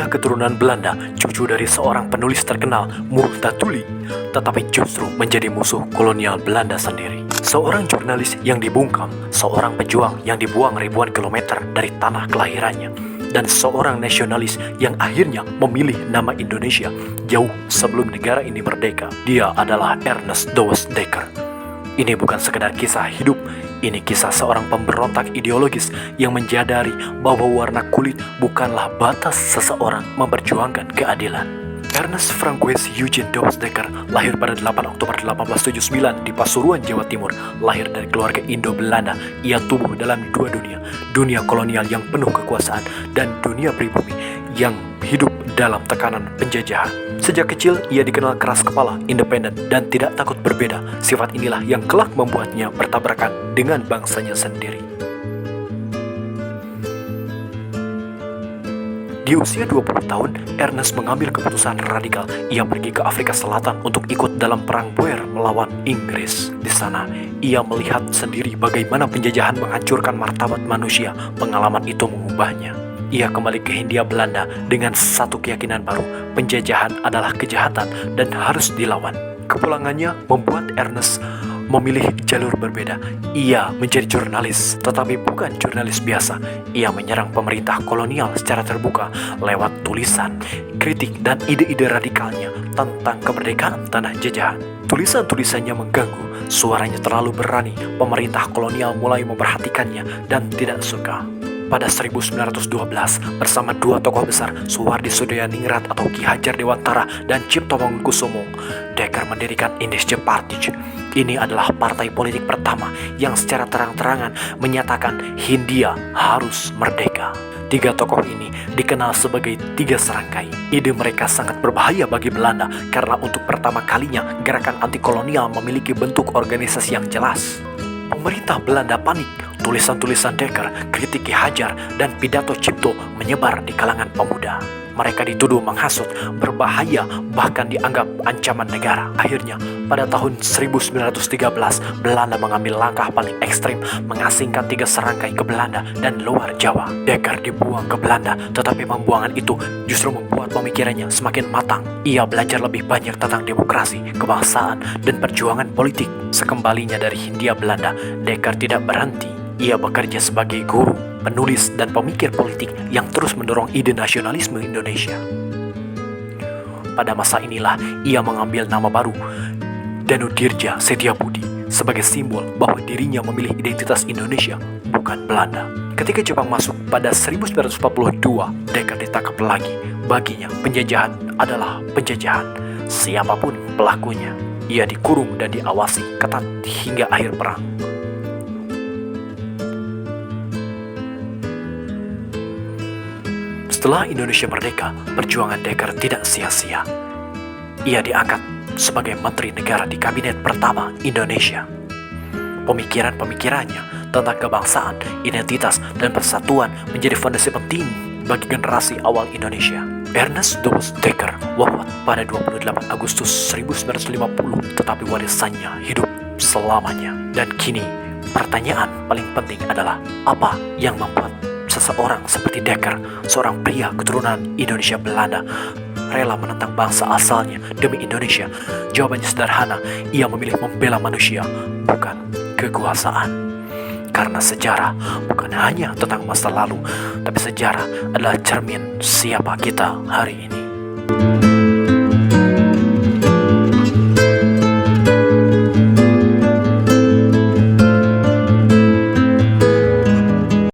Pria keturunan Belanda, cucu dari seorang penulis terkenal, Multatuli, tetapi justru menjadi musuh kolonial Belanda sendiri. Seorang jurnalis yang dibungkam, seorang pejuang yang dibuang ribuan kilometer dari tanah kelahirannya, dan seorang nasionalis yang akhirnya memilih nama Indonesia jauh sebelum negara ini merdeka. Dia adalah Ernest Dawes Dekker. Ini bukan sekedar kisah hidup, ini kisah seorang pemberontak ideologis yang menyadari bahwa warna kulit bukanlah batas seseorang memperjuangkan keadilan. Ernest Francois Eugene Dawes Dekker lahir pada 8 Oktober 1879 di Pasuruan, Jawa Timur. Lahir dari keluarga Indo-Belanda, ia tumbuh dalam dua dunia, dunia kolonial yang penuh kekuasaan dan dunia pribumi yang hidup dalam tekanan penjajahan. Sejak kecil, ia dikenal keras kepala, independen, dan tidak takut berbeda. Sifat inilah yang kelak membuatnya bertabrakan dengan bangsanya sendiri. Di usia 20 tahun, Ernest mengambil keputusan radikal. Ia pergi ke Afrika Selatan untuk ikut dalam Perang Boer melawan Inggris. Di sana, ia melihat sendiri bagaimana penjajahan menghancurkan martabat manusia. Pengalaman itu mengubahnya. Ia kembali ke Hindia Belanda dengan satu keyakinan baru, penjajahan adalah kejahatan dan harus dilawan. Kepulangannya membuat Ernest memilih jalur berbeda. Ia menjadi jurnalis, tetapi bukan jurnalis biasa. Ia menyerang pemerintah kolonial secara terbuka lewat tulisan, kritik, dan ide-ide radikalnya tentang kemerdekaan tanah jajahan. Tulisan-tulisannya mengganggu, suaranya terlalu berani. Pemerintah kolonial mulai memperhatikannya dan tidak suka. Pada 1912, bersama dua tokoh besar, Suwardi Soedjaningrat atau Ki Hajar Dewantara dan Cipto Mangunkusumo, Dekker mendirikan Indische Partij. Ini adalah partai politik pertama yang secara terang-terangan menyatakan Hindia harus merdeka. Tiga tokoh ini dikenal sebagai tiga serangkai. Ide mereka sangat berbahaya bagi Belanda karena untuk pertama kalinya gerakan anti-kolonial memiliki bentuk organisasi yang jelas. Pemerintah Belanda panik. Tulisan-tulisan Dekker, kritik Ki Hajar, dan pidato Cipto menyebar di kalangan pemuda. Mereka dituduh menghasut, berbahaya, bahkan dianggap ancaman negara. Akhirnya, pada tahun 1913, Belanda mengambil langkah paling ekstrim, mengasingkan tiga serangkai ke Belanda dan luar Jawa. Dekker dibuang ke Belanda, tetapi pembuangan itu justru membuat pemikirannya semakin matang. Ia belajar lebih banyak tentang demokrasi, kebangsaan, dan perjuangan politik. Sekembalinya dari Hindia Belanda, Dekker tidak berhenti. Ia bekerja sebagai guru, penulis, dan pemikir politik yang terus mendorong ide nasionalisme Indonesia. Pada masa inilah ia mengambil nama baru, Danudirja Setiabudi, sebagai simbol bahwa dirinya memilih identitas Indonesia, bukan Belanda. Ketika Jepang masuk pada 1942, Dekker ditangkap lagi. Baginya, penjajahan adalah penjajahan, siapapun pelakunya. Ia dikurung dan diawasi ketat hingga akhir perang. Setelah Indonesia merdeka, perjuangan Dekker tidak sia-sia. Ia diangkat sebagai Menteri Negara di Kabinet pertama Indonesia. Pemikiran-pemikirannya tentang kebangsaan, identitas, dan persatuan menjadi fondasi penting bagi generasi awal Indonesia. Ernest Dawes Dekker wafat pada 28 Agustus 1950, tetapi warisannya hidup selamanya. Dan kini, pertanyaan paling penting adalah, apa yang membuat seseorang seperti Dekker, seorang pria keturunan Indonesia Belanda, rela menentang bangsa asalnya demi Indonesia? Jawabannya sederhana, ia memilih membela manusia, bukan kekuasaan. Karena sejarah bukan hanya tentang masa lalu, tapi sejarah adalah cermin siapa kita hari ini.